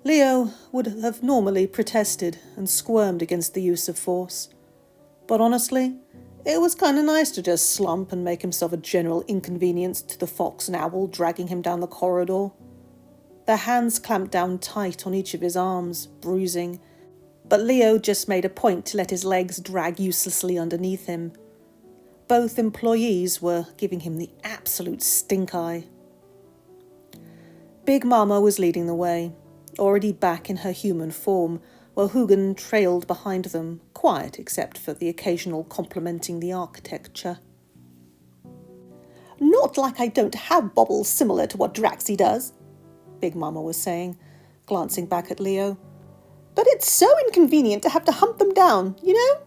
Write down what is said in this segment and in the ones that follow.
Leo would have normally protested and squirmed against the use of force. But honestly, it was kind of nice to just slump and make himself a general inconvenience to the fox and owl dragging him down the corridor. Their hands clamped down tight on each of his arms, bruising, but Leo just made a point to let his legs drag uselessly underneath him. Both employees were giving him the absolute stink eye. Big Mama was leading the way, already back in her human form, while Hugin trailed behind them, quiet except for the occasional complimenting the architecture. "Not like I don't have baubles similar to what Draxy does," Big Mama was saying, glancing back at Leo. "But it's so inconvenient to have to hunt them down, you know?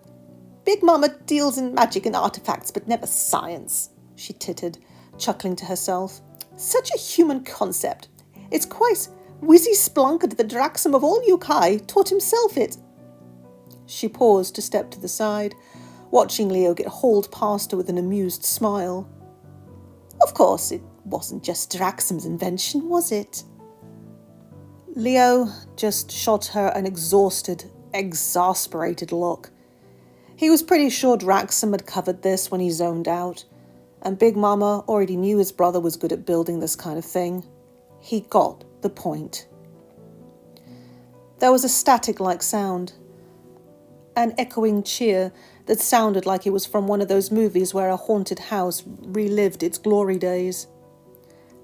Big Mama deals in magic and artifacts, but never science," she tittered, chuckling to herself. "Such a human concept. It's quite Wizzy Splunkered, the Draxum of all yokai, taught himself it." She paused to step to the side, watching Leo get hauled past her with an amused smile. "Of course, it wasn't just Draxum's invention, was it?" Leo just shot her an exhausted, exasperated look. He was pretty sure Draxum had covered this when he zoned out, and Big Mama already knew his brother was good at building this kind of thing. He got the point. There was a static-like sound, an echoing cheer that sounded like it was from one of those movies where a haunted house relived its glory days.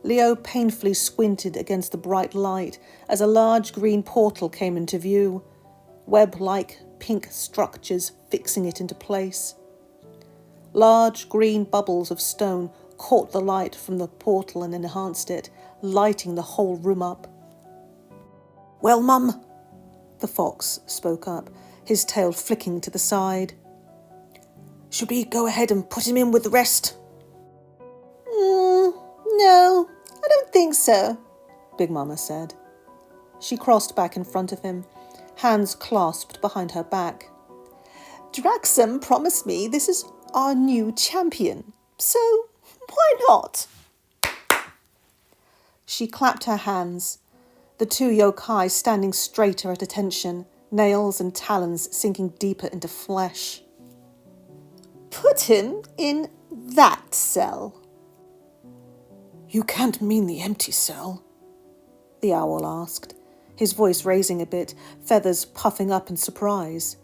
Leo painfully squinted against the bright light as a large green portal came into view, web-like pink structures fixing it into place. Large green bubbles of stone caught the light from the portal and enhanced it, lighting the whole room up. "Well, Mum," the fox spoke up, his tail flicking to the side. "Should we go ahead and put him in with the rest?" No, I don't think so," Big Mama said. She crossed back in front of him, hands clasped behind her back. "Draxum promised me this is our new champion, so why not?" She clapped her hands, the two yokai standing straighter at attention, nails and talons sinking deeper into flesh. "Put him in that cell." "You can't mean the empty cell?" the owl asked, his voice raising a bit, feathers puffing up in surprise.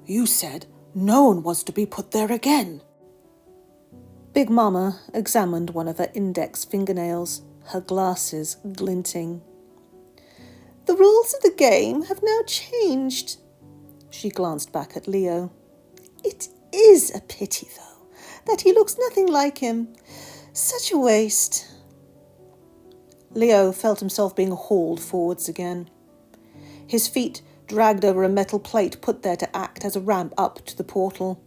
"You said no one was to be put there again." Big Mama examined one of her index fingernails, her glasses glinting. "The rules of the game have now changed." She glanced back at Leo. "It is a pity, though, that he looks nothing like him. Such a waste." Leo felt himself being hauled forwards again. His feet dragged over a metal plate put there to act as a ramp up to the portal.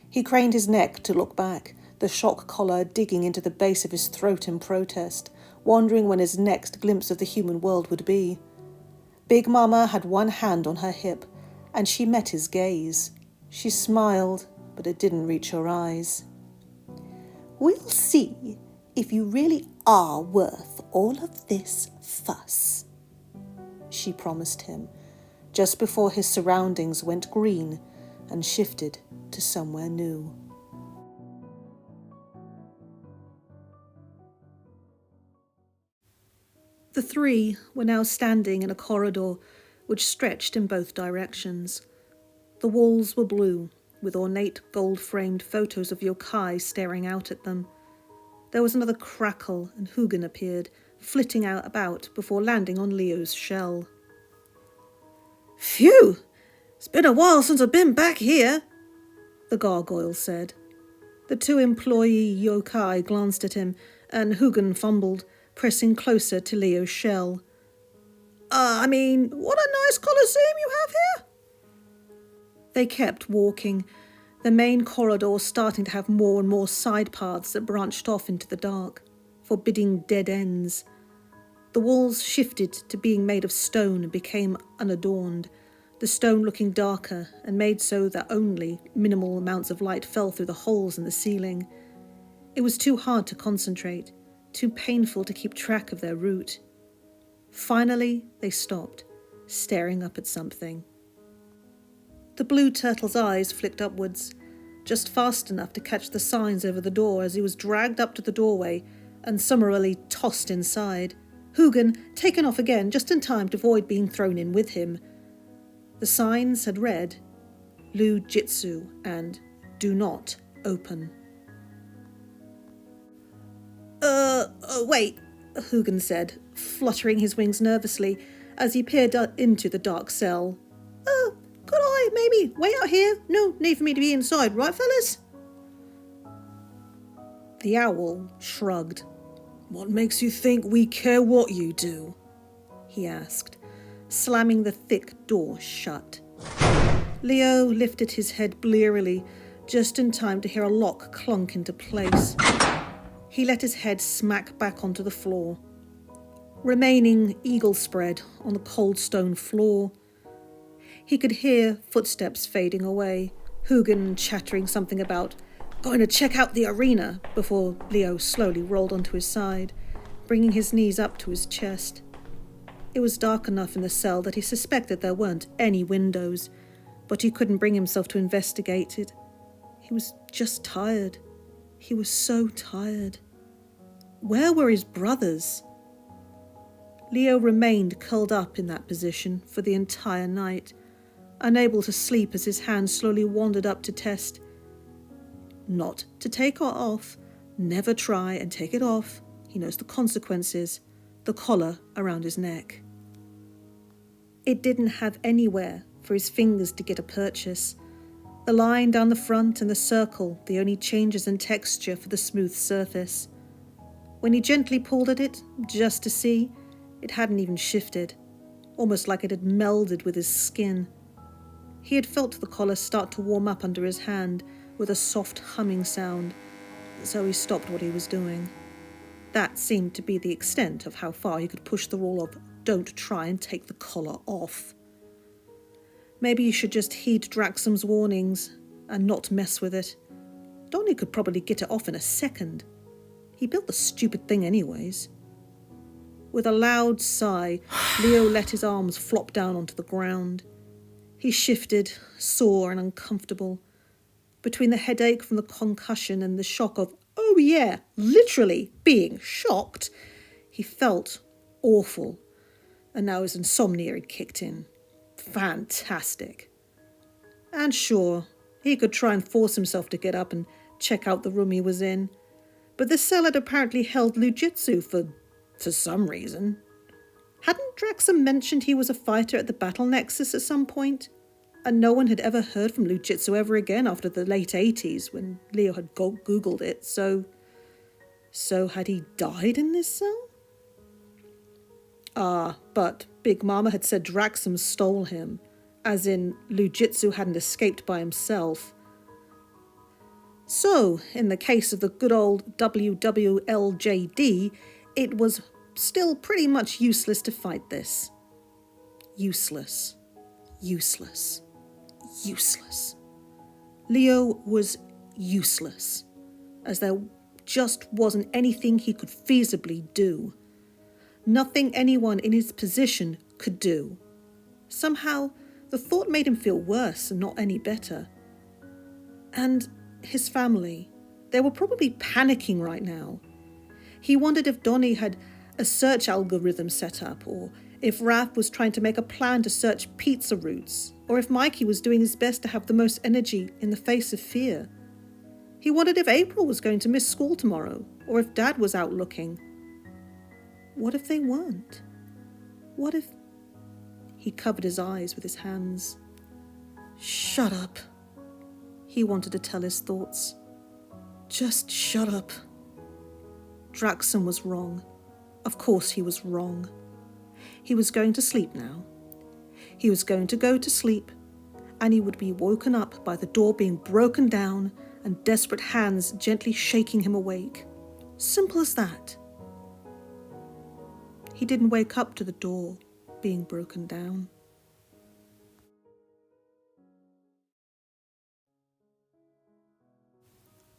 He craned his neck to look back, the shock collar digging into the base of his throat in protest, wondering when his next glimpse of the human world would be. Big Mama had one hand on her hip, and she met his gaze. She smiled, but it didn't reach her eyes. "We'll see if you really are worth all of this fuss," she promised him, just before his surroundings went green and shifted to somewhere new. The three were now standing in a corridor which stretched in both directions. The walls were blue, with ornate gold-framed photos of yokai staring out at them. There was another crackle, and Hugin appeared, flitting out about before landing on Leo's shell. "Phew! It's been a while since I've been back here," the gargoyle said. The two employee yokai glanced at him, and Hugin fumbled, pressing closer to Leo's shell. What a nice coliseum you have here." They kept walking, the main corridor starting to have more and more side paths that branched off into the dark, forbidding dead ends. The walls shifted to being made of stone and became unadorned, the stone looking darker and made so that only minimal amounts of light fell through the holes in the ceiling. It was too hard to concentrate, too painful to keep track of their route. Finally, they stopped, staring up at something. The blue turtle's eyes flicked upwards, just fast enough to catch the signs over the door as he was dragged up to the doorway and summarily tossed inside, Hugin taken off again just in time to avoid being thrown in with him. The signs had read, Lu Jitsu and Do Not Open. Wait, Hugin said, fluttering his wings nervously as he peered into the dark cell. Could I maybe wait out here? No need for me to be inside, right, fellas? The owl shrugged. What makes you think we care what you do? He asked, slamming the thick door shut. Leo lifted his head blearily, just in time to hear a lock clunk into place. He let his head smack back onto the floor, remaining eagle spread on the cold stone floor. He could hear footsteps fading away, Hugin chattering something about going to check out the arena before Leo slowly rolled onto his side, bringing his knees up to his chest. It was dark enough in the cell that he suspected there weren't any windows, but he couldn't bring himself to investigate it. He was just tired. He was so tired. Where were his brothers? Leo remained curled up in that position for the entire night, unable to sleep as his hand slowly wandered up to test. Not to take it off. Never try and take it off. He knows the consequences. The collar around his neck. It didn't have anywhere for his fingers to get a purchase. The line down the front and the circle, the only changes in texture for the smooth surface. When he gently pulled at it, just to see, it hadn't even shifted, almost like it had melded with his skin. He had felt the collar start to warm up under his hand with a soft humming sound, so he stopped what he was doing. That seemed to be the extent of how far he could push the rule of don't try and take the collar off. Maybe he should just heed Draxum's warnings and not mess with it. Donnie could probably get it off in a second. He built the stupid thing anyways. With a loud sigh, Leo let his arms flop down onto the ground. He shifted, sore and uncomfortable. Between the headache from the concussion and the shock of, oh yeah, literally being shocked, he felt awful. And now his insomnia had kicked in. Fantastic. And sure, he could try and force himself to get up and check out the room he was in. But the cell had apparently held Lujitsu for some reason. Hadn't Draxum mentioned he was a fighter at the Battle Nexus at some point? And no one had ever heard from Lujitsu ever again after the late 80s when Leo had Googled it, so had he died in this cell? But Big Mama had said Draxum stole him, as in Lujitsu hadn't escaped by himself. So, in the case of the good old WWLJD, it was still pretty much useless to fight this. Useless. Useless. Useless. Leo was useless, as there just wasn't anything he could feasibly do. Nothing anyone in his position could do. Somehow, the thought made him feel worse and not any better. And his family, they were probably panicking right now. He wondered if Donnie had a search algorithm set up, or if Raph was trying to make a plan to search pizza routes, or if Mikey was doing his best to have the most energy in the face of fear. He wondered if April was going to miss school tomorrow, or if Dad was out looking. What if they weren't? What if... He covered his eyes with his hands. Shut up. He wanted to tell his thoughts. Just shut up. Draxum was wrong. Of course he was wrong. He was going to sleep now. He was going to go to sleep, and he would be woken up by the door being broken down and desperate hands gently shaking him awake. Simple as that. He didn't wake up to the door being broken down.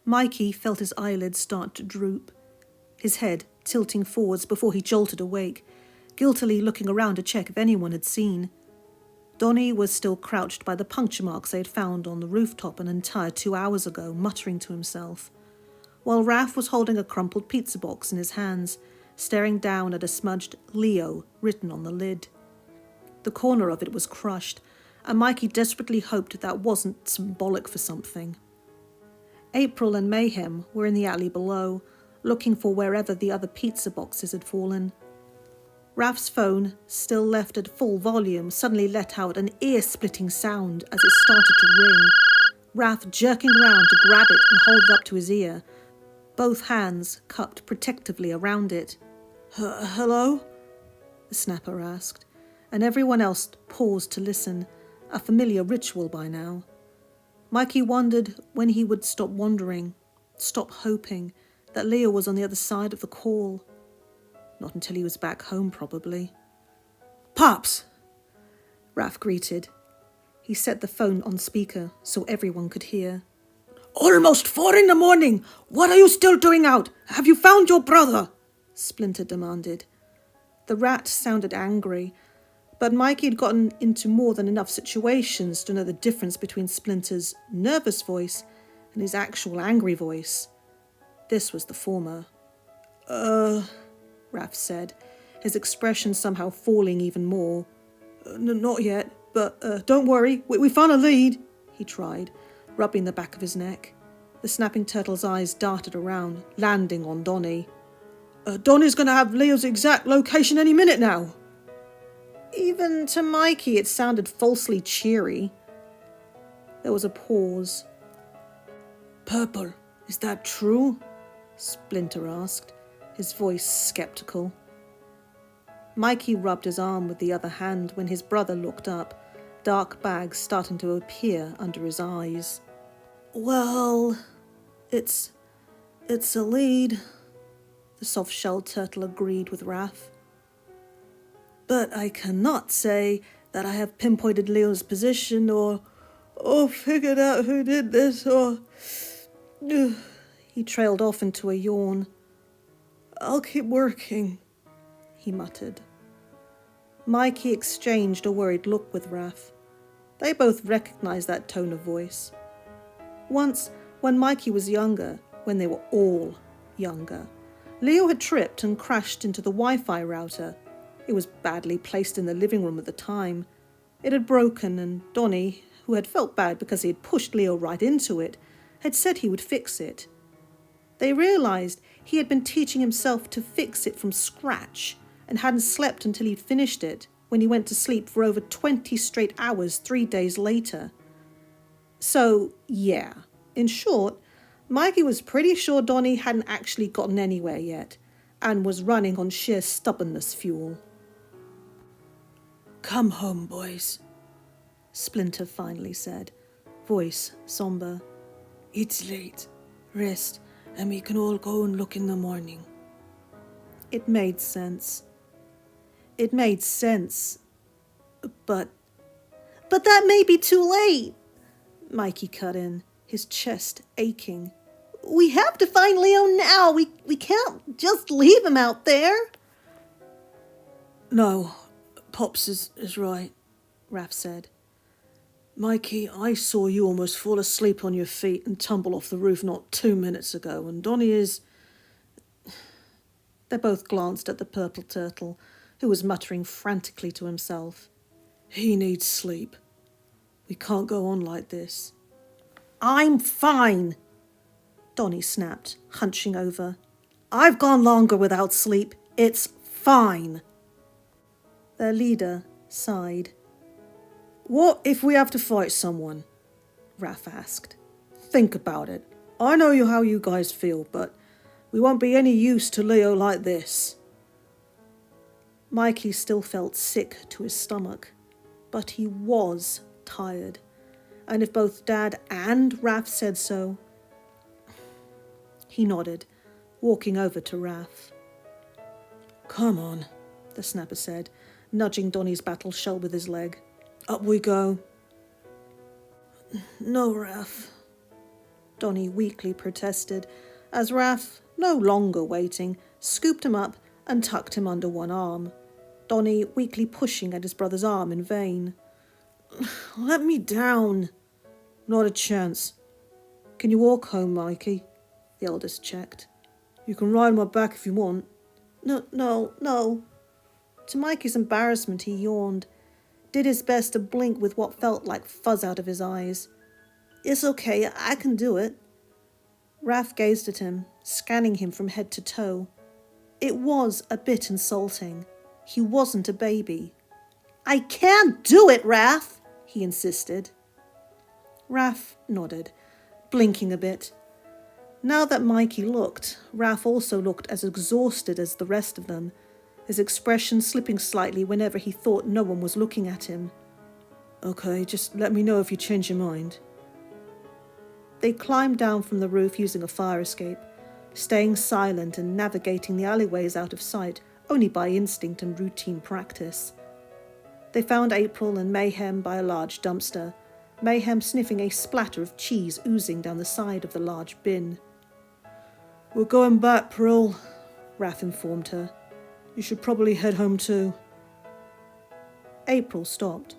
Mikey felt his eyelids start to droop, his head tilting forwards before he jolted awake, guiltily looking around to check if anyone had seen. Donnie was still crouched by the puncture marks they had found on the rooftop an entire 2 hours ago, muttering to himself, while Raph was holding a crumpled pizza box in his hands, staring down at a smudged Leo written on the lid. The corner of it was crushed, and Mikey desperately hoped that wasn't symbolic for something. April and Mayhem were in the alley below, looking for wherever the other pizza boxes had fallen. Raph's phone, still left at full volume, suddenly let out an ear-splitting sound as it started to ring, Raph jerking around to grab it and hold it up to his ear, both hands cupped protectively around it. "Hello?" the snapper asked, and everyone else paused to listen, a familiar ritual by now. Mikey wondered when he would stop wondering, stop hoping that Leo was on the other side of the call. Not until he was back home, probably. "Pops!" Raph greeted. He set the phone on speaker so everyone could hear. "Almost 4 a.m. What are you still doing out? Have you found your brother?" Splinter demanded. The rat sounded angry, but Mikey had gotten into more than enough situations to know the difference between Splinter's nervous voice and his actual angry voice. This was the former. Raph said, his expression somehow falling even more. Not yet, but don't worry, we found a lead," he tried, rubbing the back of his neck. The snapping turtle's eyes darted around, landing on Donnie. "Donnie's going to have Leo's exact location any minute now." Even to Mikey it sounded falsely cheery. There was a pause. "Purple, is that true?" Splinter asked, his voice skeptical. Mikey rubbed his arm with the other hand when his brother looked up, dark bags starting to appear under his eyes. "Well, it's a lead," the soft-shelled turtle agreed with Raph. "But I cannot say that I have pinpointed Leo's position or figured out who did this or..." He trailed off into a yawn. "I'll keep working," he muttered. Mikey exchanged a worried look with Raph. They both recognized that tone of voice. Once, when Mikey was younger, when they were all younger, Leo had tripped and crashed into the Wi-Fi router. It was badly placed in the living room at the time. It had broken, and Donnie, who had felt bad because he had pushed Leo right into it, had said he would fix it. They realized he had been teaching himself to fix it from scratch and hadn't slept until he'd finished it when he went to sleep for over 20 straight hours 3 days later. So, yeah, in short, Mikey was pretty sure Donnie hadn't actually gotten anywhere yet and was running on sheer stubbornness fuel. "Come home, boys," Splinter finally said, voice somber. "It's late. Rest, and we can all go and look in the morning." It made sense. But that may be too late, Mikey cut in, his chest aching. "We have to find Leo now. We can't just leave him out there." "No, Pops is right," Raph said. "Mikey, I saw you almost fall asleep on your feet and tumble off the roof not 2 minutes ago, and Donnie is..." They both glanced at the purple turtle, who was muttering frantically to himself. "He needs sleep. We can't go on like this." "I'm fine," Donnie snapped, hunching over. "I've gone longer without sleep. It's fine." Their leader sighed. "What if we have to fight someone?" Raph asked. "Think about it. I know how you guys feel, but we won't be any use to Leo like this." Mikey still felt sick to his stomach, but he was tired, and if both Dad and Raph said so... He nodded, walking over to Raph. "Come on," the snapper said, nudging Donnie's battle shell with his leg. "Up we go." "No, Raph," Donnie weakly protested, as Raph, no longer waiting, scooped him up and tucked him under one arm. Donny weakly pushing at his brother's arm in vain. Let me down. Not a chance. Can you walk home, Mikey? The eldest checked. You can ride my back if you want. No. To Mikey's embarrassment, he yawned, did his best to blink with what felt like fuzz out of his eyes. It's okay, I can do it. Raph gazed at him, scanning him from head to toe. It was a bit insulting. He wasn't a baby. I can't do it, Raph, he insisted. Raph nodded, blinking a bit. Now that Mikey looked, Raph also looked as exhausted as the rest of them, his expression slipping slightly whenever he thought no one was looking at him. Okay, just let me know if you change your mind. They climbed down from the roof using a fire escape, staying silent and navigating the alleyways out of sight only by instinct and routine practice. They found April and Mayhem by a large dumpster, Mayhem sniffing a splatter of cheese oozing down the side of the large bin. We're going back, Pearl, Raph informed her. You should probably head home too. April stopped.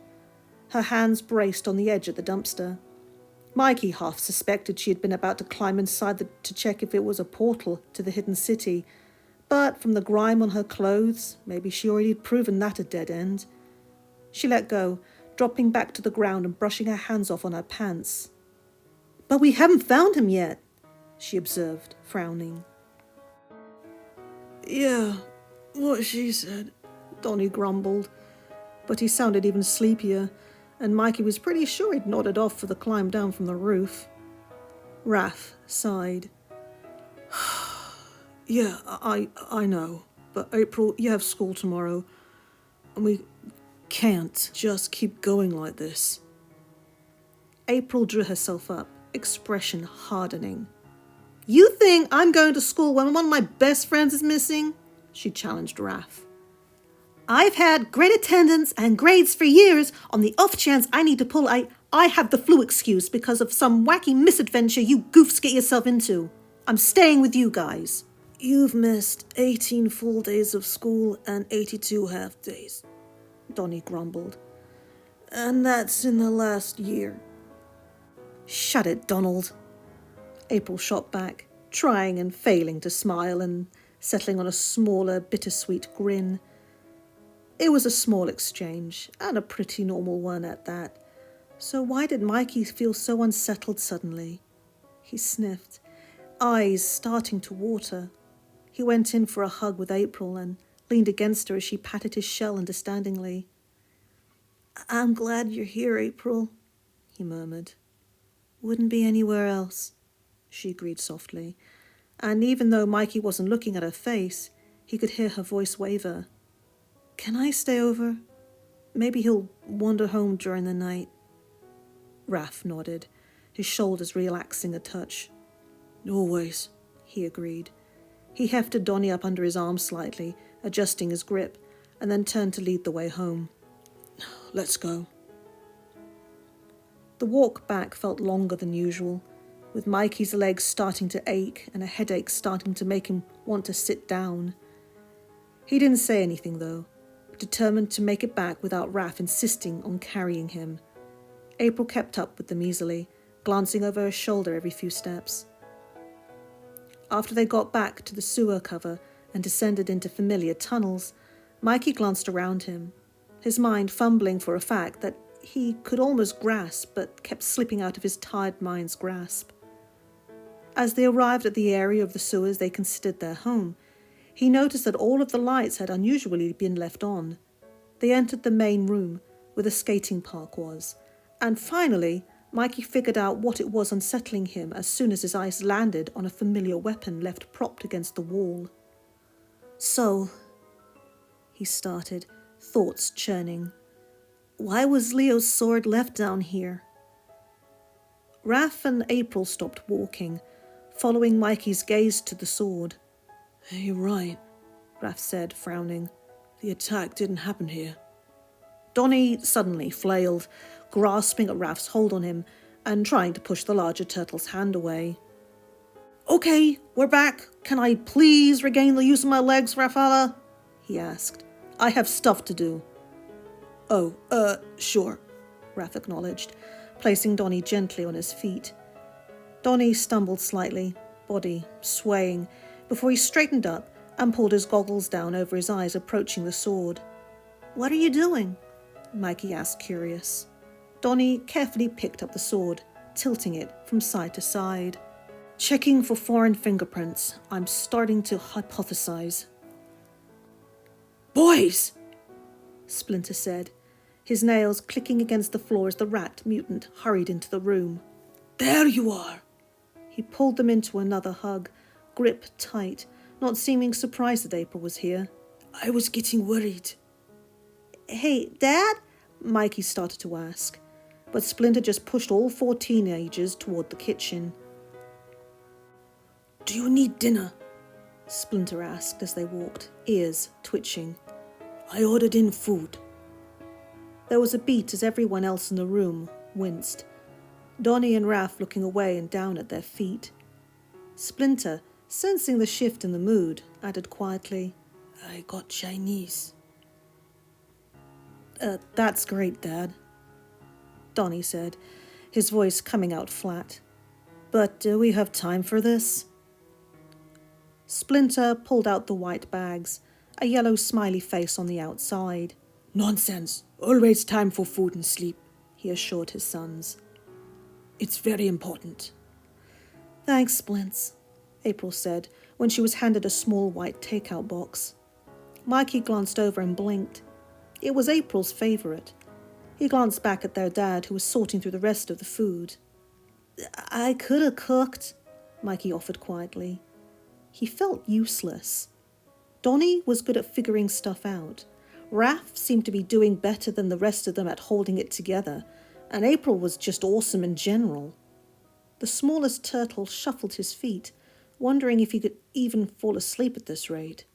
Her hands braced on the edge of the dumpster. Mikey half suspected she had been about to climb inside to check if it was a portal to the hidden city, but from the grime on her clothes, maybe she already had proven that a dead end. She let go, dropping back to the ground and brushing her hands off on her pants. But we haven't found him yet, she observed, frowning. Yeah, what she said, Donny grumbled, but he sounded even sleepier, and Mikey was pretty sure he'd nodded off for the climb down from the roof. Raph sighed. Yeah, I know, but April, you have school tomorrow, and we can't just keep going like this. April drew herself up, expression hardening. You think I'm going to school when one of my best friends is missing? She challenged Raph. I've had great attendance and grades for years. On the off chance I need to pull I have the flu excuse because of some wacky misadventure you goofs get yourself into. I'm staying with you guys. You've missed 18 full days of school and 82 half days, Donny grumbled. And that's in the last year. Shut it, Donald. April shot back, trying and failing to smile and settling on a smaller, bittersweet grin. It was a small exchange, and a pretty normal one at that. So why did Mikey feel so unsettled suddenly? He sniffed, eyes starting to water. He went in for a hug with April and leaned against her as she patted his shell understandingly. I'm glad you're here, April, he murmured. Wouldn't be anywhere else, she agreed softly, and even though Mikey wasn't looking at her face, he could hear her voice waver. Can I stay over? Maybe he'll wander home during the night. Raph nodded, his shoulders relaxing a touch. Always, he agreed. He hefted Donny up under his arm slightly, adjusting his grip, and then turned to lead the way home. Let's go. The walk back felt longer than usual, with Mikey's legs starting to ache and a headache starting to make him want to sit down. He didn't say anything, though, determined to make it back without Raph insisting on carrying him. April kept up with them easily, glancing over her shoulder every few steps. After they got back to the sewer cover and descended into familiar tunnels, Mikey glanced around him, his mind fumbling for a fact that he could almost grasp but kept slipping out of his tired mind's grasp. As they arrived at the area of the sewers they considered their home, he noticed that all of the lights had unusually been left on. They entered the main room, where the skating park was, and finally, Mikey figured out what it was unsettling him as soon as his eyes landed on a familiar weapon left propped against the wall. So, he started, thoughts churning. Why was Leo's sword left down here? Raph and April stopped walking, following Mikey's gaze to the sword. You're right, Raph said, frowning. The attack didn't happen here. Donny suddenly flailed, grasping at Raph's hold on him and trying to push the larger turtle's hand away. Okay, we're back. Can I please regain the use of my legs, Rafala? He asked. I have stuff to do. Oh, sure, Raph acknowledged, placing Donnie gently on his feet. Donnie stumbled slightly, body swaying, before he straightened up and pulled his goggles down over his eyes, approaching the sword. What are you doing? Mikey asked, curious. Donnie carefully picked up the sword, tilting it from side to side. Checking for foreign fingerprints. I'm starting to hypothesize. Boys! Splinter said, his nails clicking against the floor as the rat mutant hurried into the room. There you are! He pulled them into another hug, grip tight, not seeming surprised that April was here. I was getting worried. Hey, Dad? Mikey started to ask, but Splinter just pushed all 4 teenagers toward the kitchen. Do you need dinner? Splinter asked as they walked, ears twitching. I ordered in food. There was a beat as everyone else in the room winced, Donnie and Raph looking away and down at their feet. Splinter, sensing the shift in the mood, added quietly, I got Chinese. That's great, Dad, Donnie said, his voice coming out flat. But do we have time for this? Splinter pulled out the white bags, a yellow smiley face on the outside. Nonsense. Always time for food and sleep, he assured his sons. It's very important. Thanks, Splints, April said when she was handed a small white takeout box. Mikey glanced over and blinked. It was April's favourite. He glanced back at their dad, who was sorting through the rest of the food. I could have cooked, Mikey offered quietly. He felt useless. Donnie was good at figuring stuff out. Raph seemed to be doing better than the rest of them at holding it together, and April was just awesome in general. The smallest turtle shuffled his feet, wondering if he could even fall asleep at this rate.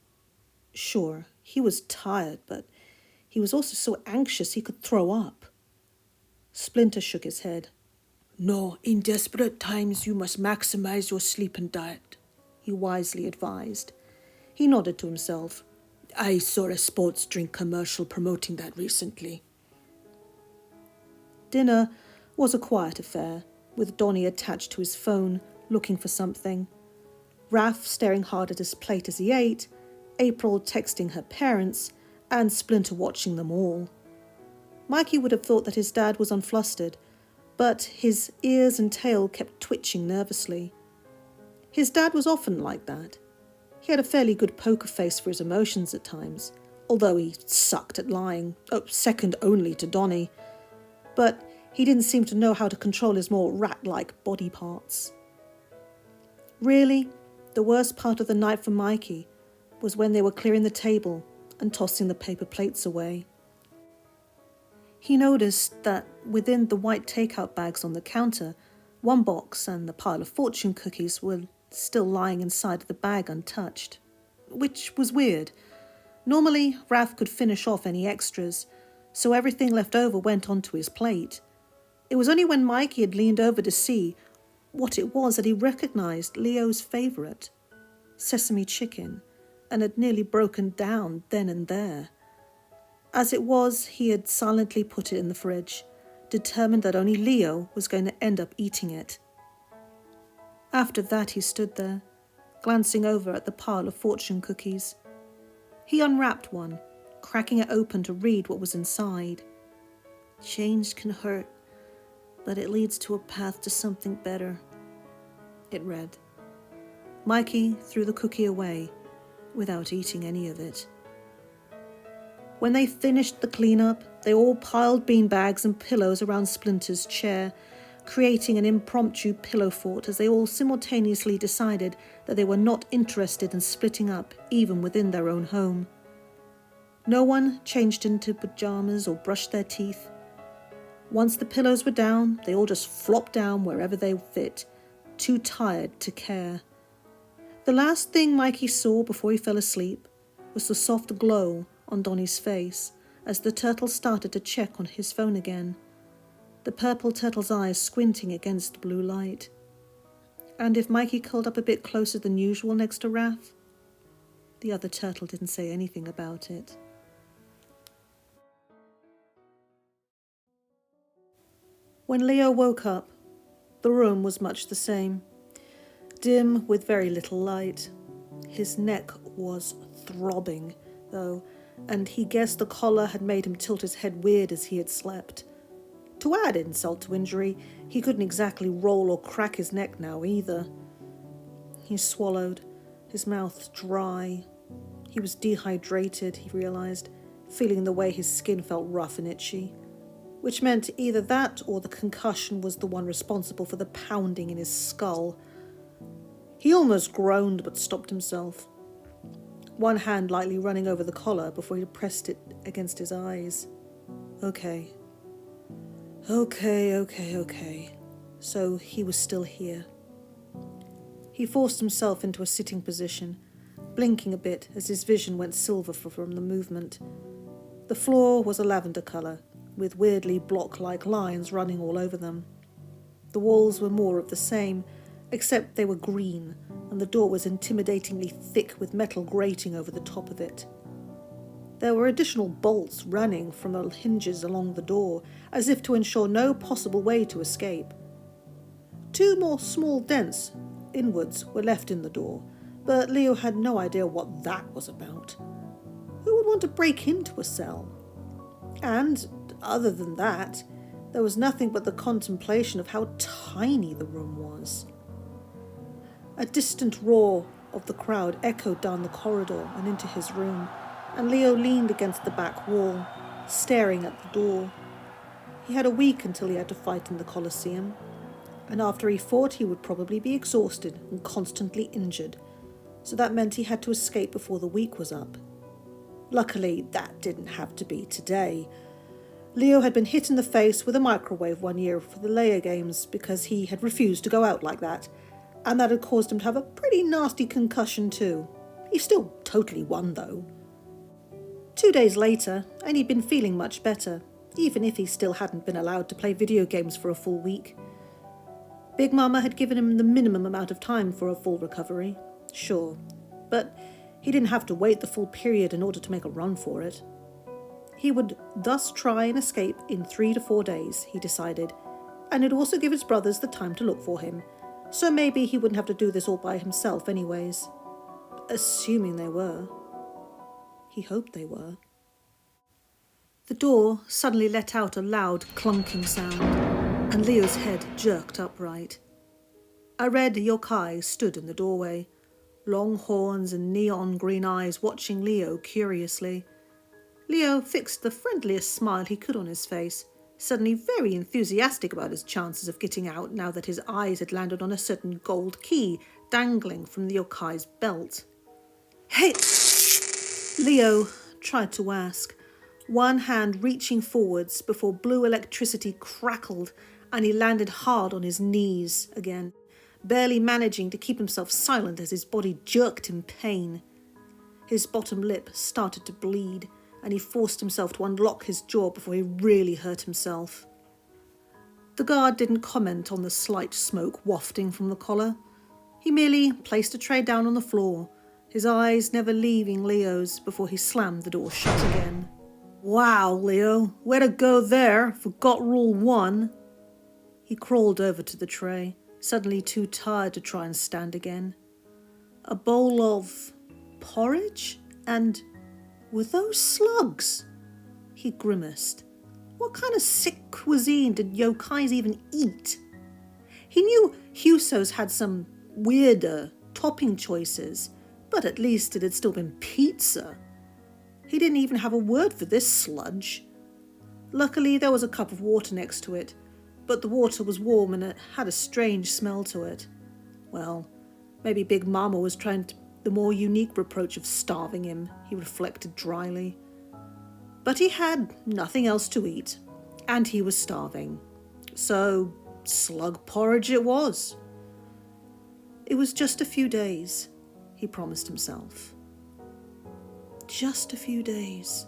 Sure, he was tired, but he was also so anxious he could throw up. Splinter shook his head. No, in desperate times you must maximize your sleep and diet, he wisely advised. He nodded to himself. I saw a sports drink commercial promoting that recently. Dinner was a quiet affair, with Donnie attached to his phone, looking for something. Raph staring hard at his plate as he ate, April texting her parents, and Splinter watching them all. Mikey would have thought that his dad was unflustered, but his ears and tail kept twitching nervously. His dad was often like that. He had a fairly good poker face for his emotions at times, although he sucked at lying, second only to Donnie. But he didn't seem to know how to control his more rat-like body parts. Really, the worst part of the night for Mikey was when they were clearing the table and tossing the paper plates away. He noticed that within the white takeout bags on the counter, one box and the pile of fortune cookies were still lying inside of the bag untouched, which was weird. Normally, Raph could finish off any extras, so everything left over went onto his plate. It was only when Mikey had leaned over to see what it was that he recognized Leo's favourite, sesame chicken, and had nearly broken down then and there. As it was, he had silently put it in the fridge, determined that only Leo was going to end up eating it. After that, he stood there, glancing over at the pile of fortune cookies. He unwrapped one, cracking it open to read what was inside. Change can hurt, but it leads to a path to something better, it read. Mikey threw the cookie away, without eating any of it. When they finished the cleanup, they all piled beanbags and pillows around Splinter's chair, creating an impromptu pillow fort as they all simultaneously decided that they were not interested in splitting up even within their own home. No one changed into pajamas or brushed their teeth. Once the pillows were down, they all just flopped down wherever they fit, too tired to care. The last thing Mikey saw before he fell asleep was the soft glow on Donnie's face as the turtle started to check on his phone again, the purple turtle's eyes squinting against the blue light. And if Mikey curled up a bit closer than usual next to Raph, the other turtle didn't say anything about it. When Leo woke up, the room was much the same. Dim with very little light. His neck was throbbing, though, and he guessed the collar had made him tilt his head weird as he had slept. To add insult to injury, he couldn't exactly roll or crack his neck now either. He swallowed, his mouth dry. He was dehydrated, he realized, feeling the way his skin felt rough and itchy, which meant either that or the concussion was the one responsible for the pounding in his skull. He almost groaned but stopped himself, one hand lightly running over the collar before he pressed it against his eyes. Okay. So he was still here. He forced himself into a sitting position, blinking a bit as his vision went silver from the movement. The floor was a lavender colour, with weirdly block-like lines running all over them. The walls were more of the same, except they were green, and the door was intimidatingly thick with metal grating over the top of it. There were additional bolts running from the hinges along the door, as if to ensure no possible way to escape. 2 more small dents inwards were left in the door, but Leo had no idea what that was about. Who would want to break into a cell? And, other than that, there was nothing but the contemplation of how tiny the room was. A distant roar of the crowd echoed down the corridor and into his room, and Leo leaned against the back wall, staring at the door. He had a week until he had to fight in the Colosseum, and after he fought he would probably be exhausted and constantly injured, so that meant he had to escape before the week was up. Luckily, that didn't have to be today. Leo had been hit in the face with a microwave one year for the Leia games because he had refused to go out like that, and that had caused him to have a pretty nasty concussion too. He still totally won though. 2 days later, and he'd been feeling much better, even if he still hadn't been allowed to play video games for a full week. Big Mama had given him the minimum amount of time for a full recovery, sure, but he didn't have to wait the full period in order to make a run for it. He would thus try and escape in 3 to 4 days, he decided, and it'd also give his brothers the time to look for him, so maybe he wouldn't have to do this all by himself anyways. Assuming they were. He hoped they were. The door suddenly let out a loud clunking sound, and Leo's head jerked upright. A red yokai stood in the doorway, long horns and neon green eyes watching Leo curiously. Leo fixed the friendliest smile he could on his face, suddenly very enthusiastic about his chances of getting out now that his eyes had landed on a certain gold key dangling from the yokai's belt. "Hey!" Leo tried to ask, one hand reaching forwards before blue electricity crackled and he landed hard on his knees again, barely managing to keep himself silent as his body jerked in pain. His bottom lip started to bleed, and he forced himself to unlock his jaw before he really hurt himself. The guard didn't comment on the slight smoke wafting from the collar. He merely placed a tray down on the floor, his eyes never leaving Leo's before he slammed the door shut again. "Wow, Leo, way to go there, forgot rule 1. He crawled over to the tray, suddenly too tired to try and stand again. A bowl of porridge? And were those slugs? He grimaced. What kind of sick cuisine did yokais even eat? He knew Huso's had some weirder topping choices, but at least it had still been pizza. He didn't even have a word for this sludge. Luckily, there was a cup of water next to it, but the water was warm and it had a strange smell to it. Well, maybe Big Mama was trying the more unique reproach of starving him, he reflected dryly. But he had nothing else to eat, and he was starving. So, slug porridge it was. It was just a few days, he promised himself. Just a few days.